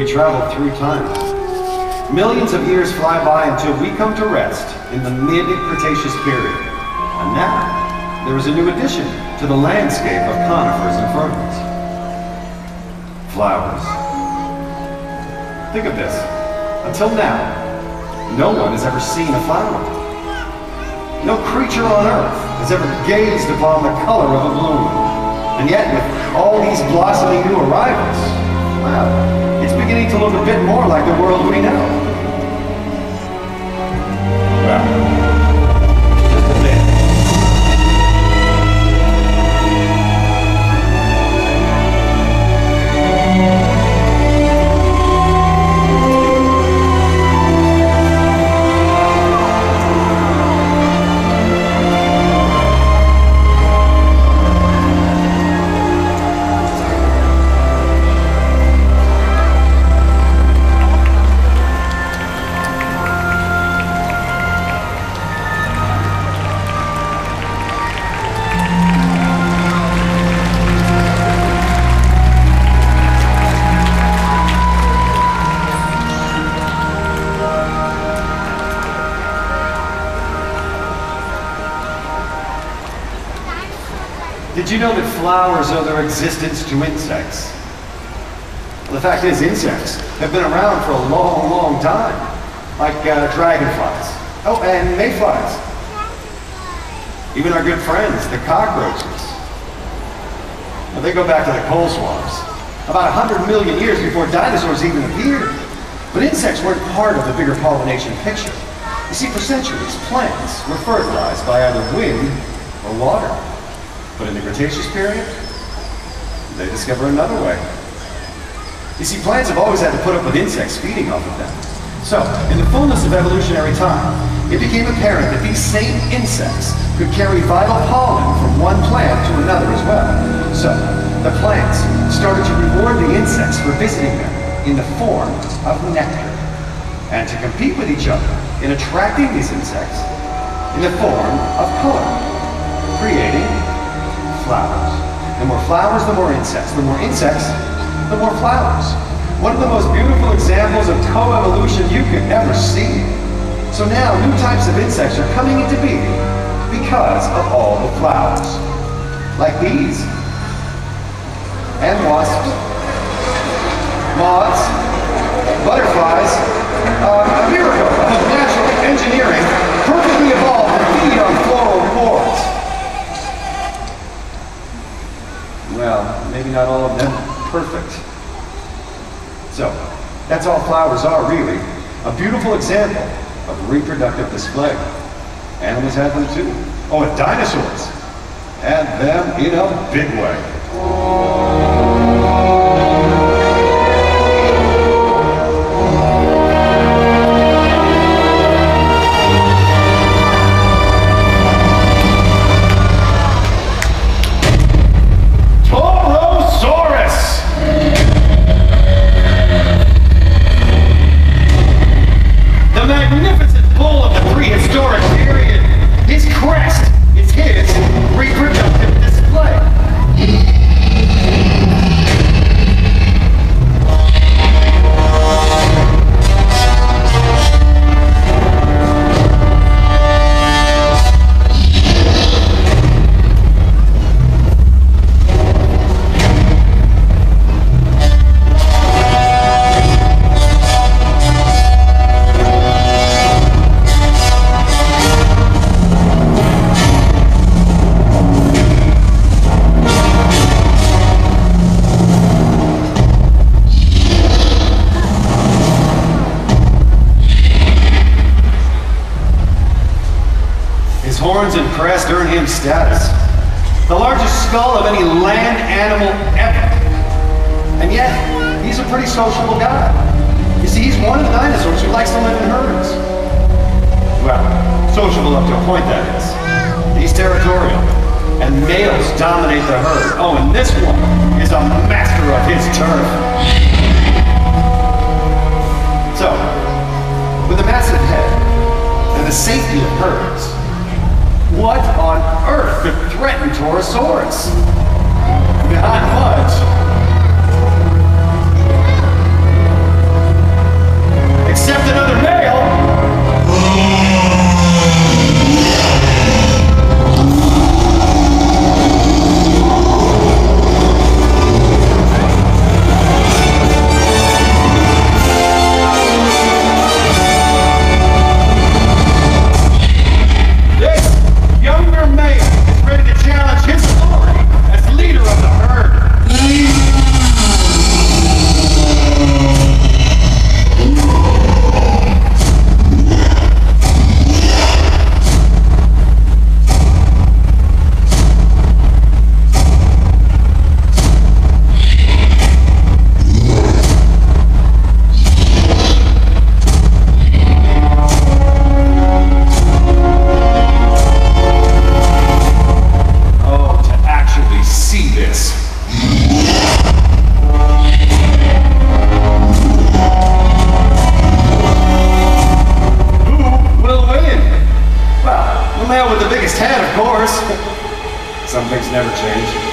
traveled through time. Millions of years fly by until we come to rest in the mid-Cretaceous period. And now, there is a new addition to the landscape of conifers and ferns. Flowers. Think of this. Until now, no one has ever seen a flower. No creature on Earth has ever gazed upon the color of a bloom. And yet, with all these blossoming new arrivals, well, it's beginning to look a bit more like the world we know. Well, just a bit. Did you know that flowers owe their existence to insects? Well, the fact is, insects have been around for a long, long time. Like dragonflies. Oh, and mayflies. Even our good friends, the cockroaches. Well, they go back to the coal swamps. About 100 million years before dinosaurs even appeared. But insects weren't part of the bigger pollination picture. You see, for centuries, plants were fertilized by either wind or water. But in the Cretaceous period, they discover another way. You see, plants have always had to put up with insects feeding off of them. So, in the fullness of evolutionary time, it became apparent that these same insects could carry vital pollen from one plant to another as well. So, the plants started to reward the insects for visiting them in the form of nectar, and to compete with each other in attracting these insects in the form of color, creating flowers. The more flowers, the more insects. The more insects, the more flowers. One of the most beautiful examples of coevolution you could ever see. So now new types of insects are coming into being because of all the flowers. Like bees, and wasps, moths, butterflies, a miracle of natural engineering, perfectly evolved to feed on floral pores. Well, maybe not all of them perfect. So, that's all flowers are, really. A beautiful example of reproductive display. Animals had them too. Oh, and dinosaurs had them in a big way. Horns and crest earn him status. The largest skull of any land animal ever. And yet, he's a pretty sociable guy. You see, he's one of the dinosaurs who likes to live in herds. Well, sociable up to a point, that is. He's territorial, and males dominate the herd. Oh, and this one is a master of his turf. So, with a massive head and the safety of herds, what on earth could threaten Torosaurus? Not much. except another male. Some things never change.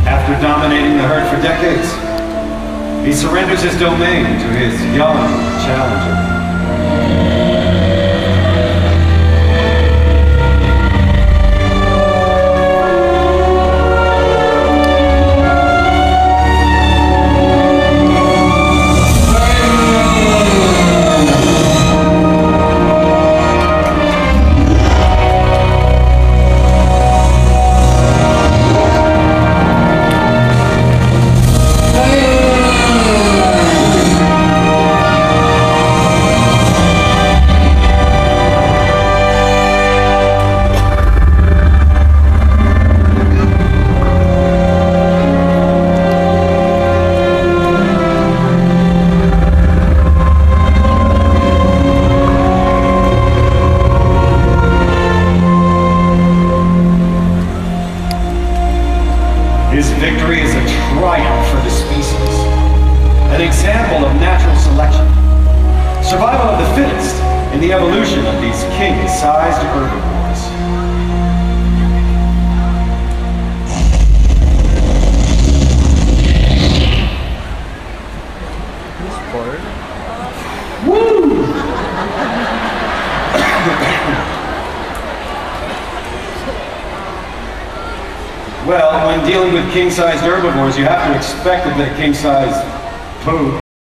After dominating the herd for decades, he surrenders his domain to his young challenger. His victory is a triumph for the species, an example of natural selection, survival of the fittest in the evolution of these king-sized herbivores. Woo! Well, when dealing with king-sized herbivores, you have to expect a bit of king-sized poop.